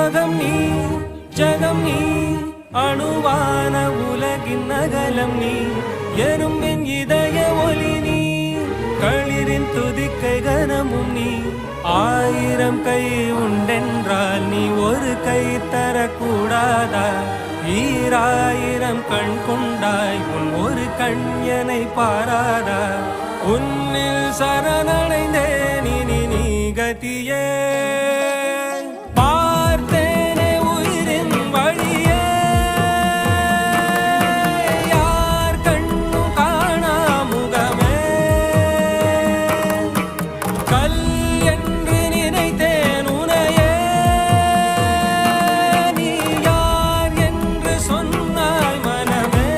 அகம் நீ ஜகம் நீ அணுவான உலகின் அகலம் நீ எறும்பின் இதய ஒளி நீ களிரின் துதிக்கை கனமும் நீ ஆயிரம் கை உண்டென்றால் நீ ஒரு கை தரக்கூடாதா ஈராயிரம் கண் கொண்டாய் உன் ஒரு கண்யனை பாராதா உன்னில் சரணடைந்தேன் இனி நீ கதியே பார்த்தேனே உயிரின் வழியே யார் கண்ணும் காணா முகமே கல் என்று நினைத்தேன் உனையே நீ யார் என்று சொன்னாய் மனமே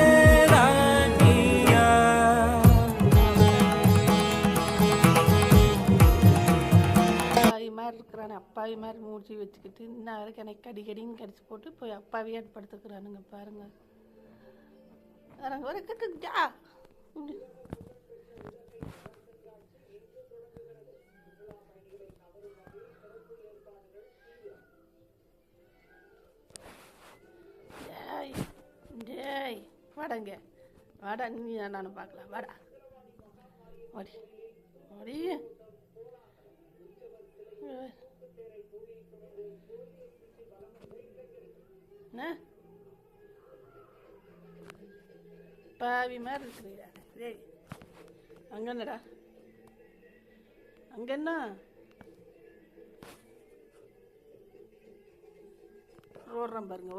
தான் நீயா அப்பாவி மாதிரி மூச்சு வச்சுக்கிட்டு இன்னும் வரைக்கும் எனக்கு கடிக்கடின்னு கடிச்சு போட்டு போய் அப்பாவியே படுத்துக்கிறானுங்க பாருங்க ஒரு டேய் டேய் வாடங்க வாடா நீ நானும் பார்க்கலாம் வாடா ஓடி ஓடி பாவி மாதிரி இருக்கிறீரா டேய் அங்கே என்னடா அங்கே என்ன ஓடுறேன் பாருங்க